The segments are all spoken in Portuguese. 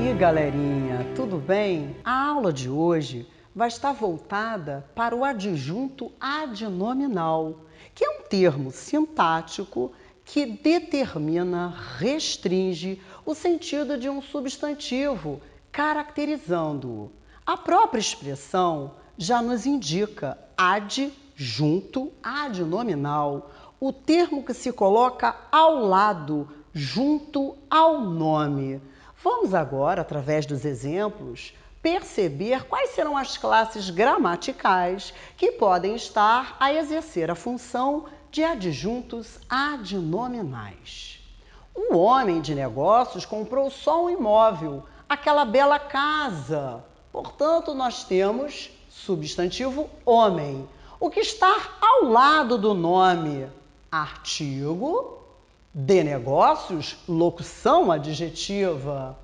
aí, galerinha, tudo bem? A aula de hoje vai estar voltada para o adjunto adnominal, que é um termo sintático que determina, restringe o sentido de um substantivo, caracterizando-o. A própria expressão já nos indica adjunto adnominal, o termo que se coloca ao lado, junto ao nome. Vamos agora, através dos exemplos, perceber quais serão as classes gramaticais que podem estar a exercer a função de adjuntos adnominais. Um homem de negócios comprou só um imóvel, aquela bela casa. Portanto, nós temos substantivo homem. O que está ao lado do nome? Artigo. De negócios, locução adjetiva.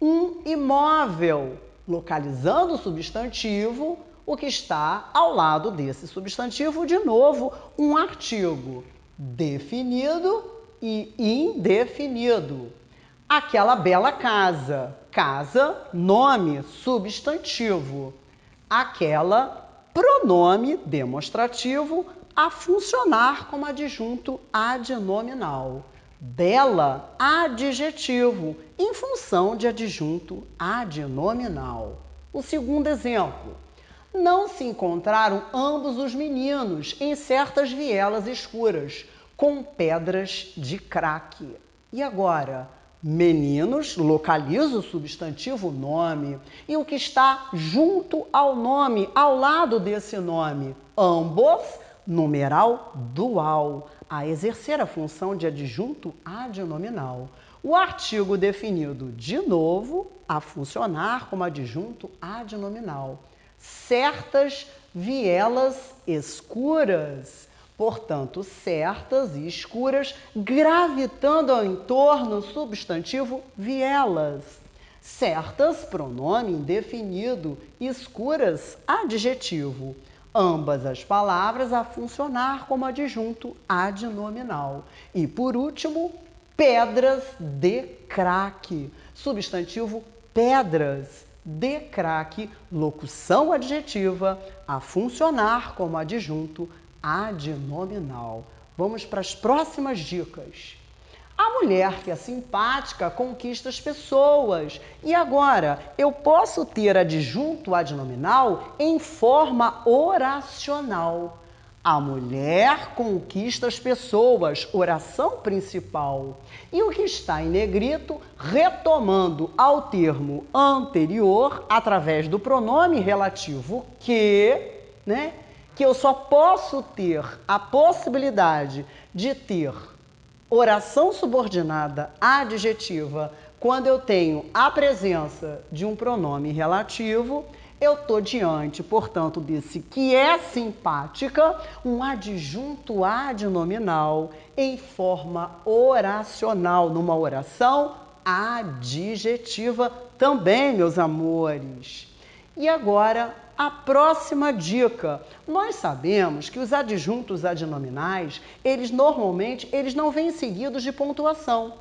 Um imóvel, localizando o substantivo, o que está ao lado desse substantivo, de novo, um artigo definido e indefinido. Aquela bela casa, casa, nome, substantivo. Aquela, pronome demonstrativo, a funcionar como adjunto adnominal. Bela, adjetivo, em função de adjunto adnominal. O segundo exemplo. Não se encontraram ambos os meninos em certas vielas escuras, com pedras de craque. E agora? Meninos localiza o substantivo nome e o que está junto ao nome, ao lado desse nome. Ambos, numeral dual, a exercer a função de adjunto adnominal. O artigo definido, de novo, a funcionar como adjunto adnominal. Certas vielas escuras. Portanto, certas e escuras, gravitando ao entorno, substantivo vielas. Certas, pronome indefinido, escuras, adjetivo. Ambas as palavras a funcionar como adjunto adnominal. E, por último, pedras de craque, substantivo pedras. De craque, locução adjetiva, a funcionar como adjunto adnominal. Vamos para as próximas dicas. A mulher que é simpática conquista as pessoas. E agora, eu posso ter adjunto adnominal em forma oracional. A mulher conquista as pessoas, oração principal. E o que está em negrito, retomando ao termo anterior, através do pronome relativo que, que eu só posso ter a possibilidade de ter oração subordinada adjetiva quando eu tenho a presença de um pronome relativo. Eu estou diante, portanto, desse que é simpática, um adjunto adnominal em forma oracional, numa oração adjetiva também, meus amores. E agora, a próxima dica. Nós sabemos que os adjuntos adnominais, eles normalmente não vêm seguidos de pontuação,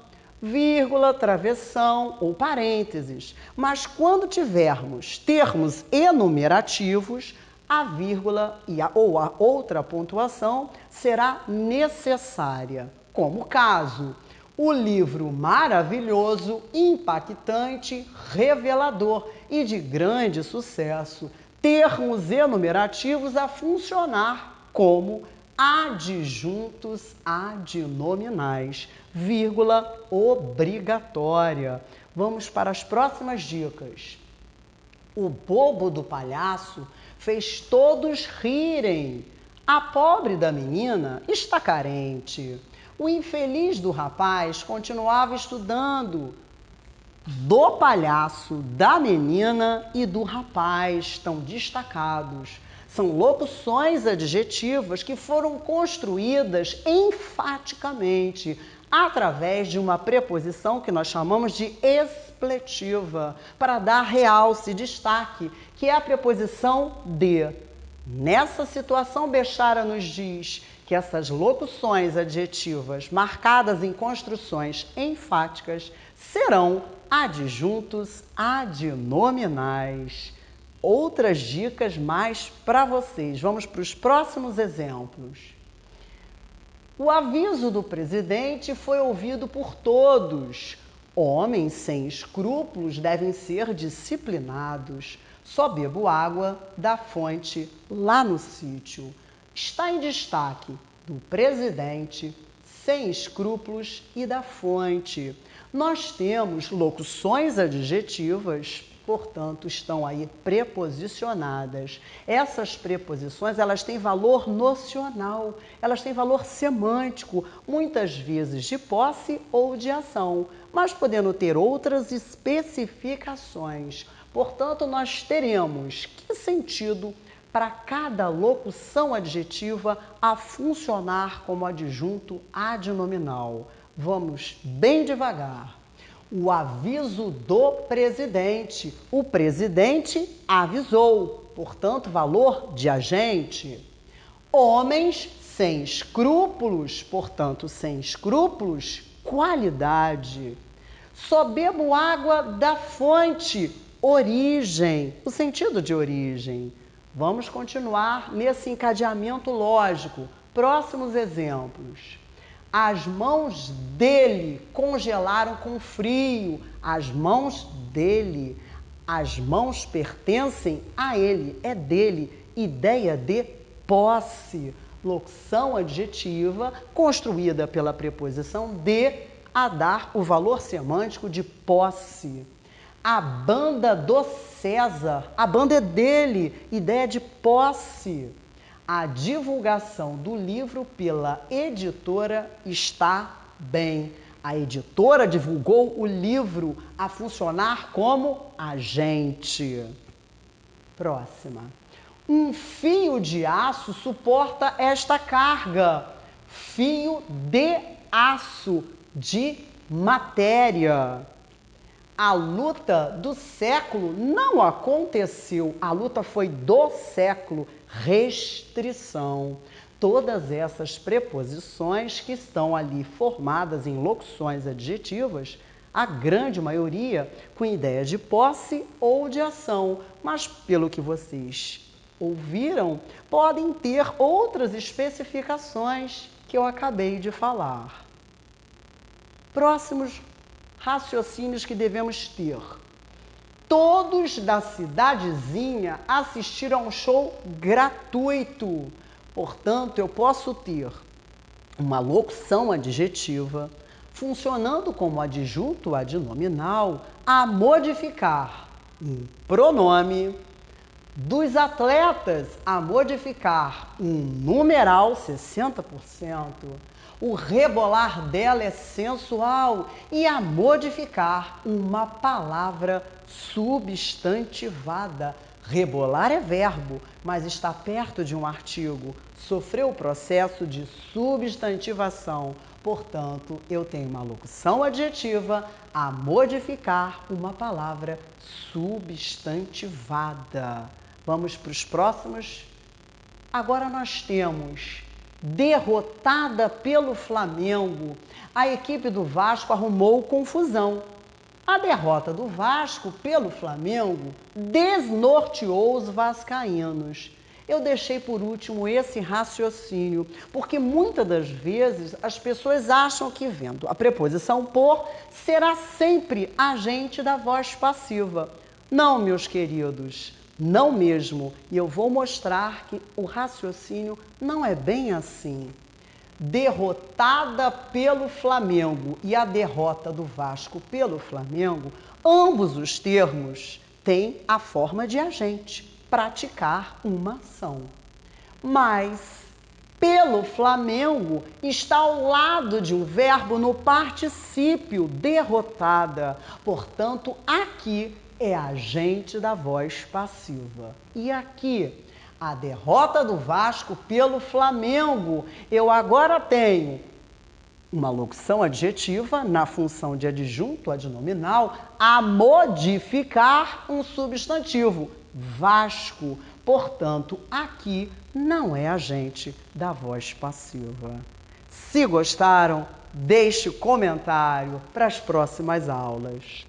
vírgula, travessão ou parênteses. Mas quando tivermos termos enumerativos, a vírgula ou a outra pontuação será necessária. Como caso, o livro maravilhoso, impactante, revelador e de grande sucesso. Termos enumerativos a funcionar como adjuntos adnominais, vírgula obrigatória. Vamos para as próximas dicas. O bobo do palhaço fez todos rirem. A pobre da menina está carente. O infeliz do rapaz continuava estudando. Do palhaço, da menina e do rapaz estão destacados. São locuções adjetivas que foram construídas enfaticamente através de uma preposição que nós chamamos de expletiva, para dar realce, destaque, que é a preposição de. Nessa situação, Bechara nos diz que essas locuções adjetivas marcadas em construções enfáticas serão adjuntos adnominais. Outras dicas mais para vocês. Vamos para os próximos exemplos. O aviso do presidente foi ouvido por todos. Homens sem escrúpulos devem ser disciplinados. Só bebo água da fonte lá no sítio. Está em destaque do presidente, sem escrúpulos e da fonte. Nós temos locuções adjetivas, portanto, estão aí preposicionadas. Essas preposições, elas têm valor nocional, elas têm valor semântico, muitas vezes de posse ou de ação, mas podendo ter outras especificações. Portanto, nós teremos que sentido para cada locução adjetiva a funcionar como adjunto adnominal. Vamos bem devagar. O aviso do presidente. O presidente avisou, portanto, valor de agente. Homens sem escrúpulos, portanto, sem escrúpulos, qualidade. Só bebo água da fonte, origem, o sentido de origem. Vamos continuar nesse encadeamento lógico. Próximos exemplos. As mãos dele congelaram com frio. As mãos dele. As mãos pertencem a ele, é dele. Ideia de posse. Locução adjetiva construída pela preposição de a dar o valor semântico de posse. A banda do César. A banda é dele. Ideia de posse. A divulgação do livro pela editora está bem. A editora divulgou o livro a funcionar como agente. Próxima. Um fio de aço suporta esta carga. Fio de aço, de matéria. A luta do século não aconteceu. A luta foi do século. Restrição. Todas essas preposições que estão ali formadas em locuções adjetivas, a grande maioria com ideia de posse ou de ação, mas pelo que vocês ouviram, podem ter outras especificações que eu acabei de falar. Próximos raciocínios que devemos ter. Todos da cidadezinha assistiram a um show gratuito. Portanto, eu posso ter uma locução adjetiva funcionando como adjunto adnominal a modificar um pronome, dos atletas a modificar um numeral 60%. O rebolar dela é sensual e a modificar uma palavra substantivada. Rebolar é verbo, mas está perto de um artigo. Sofreu o processo de substantivação. Portanto, eu tenho uma locução adjetiva a modificar uma palavra substantivada. Vamos para os próximos. Agora nós temos derrotada pelo Flamengo. A equipe do Vasco arrumou confusão. A derrota do Vasco pelo Flamengo desnorteou os vascaínos. Eu deixei por último esse raciocínio, porque muitas das vezes as pessoas acham que vendo a preposição por será sempre agente da voz passiva. Não, meus queridos, não mesmo. E eu vou mostrar que o raciocínio não é bem assim. Derrotada pelo Flamengo e a derrota do Vasco pelo Flamengo, ambos os termos têm a forma de agente, praticar uma ação. Mas pelo Flamengo está ao lado de um verbo no particípio, derrotada. Portanto, aqui é agente da voz passiva. E aqui, a derrota do Vasco pelo Flamengo. Eu agora tenho uma locução adjetiva na função de adjunto adnominal a modificar um substantivo. Vasco. Portanto, aqui não é agente da voz passiva. Se gostaram, deixe comentário para as próximas aulas.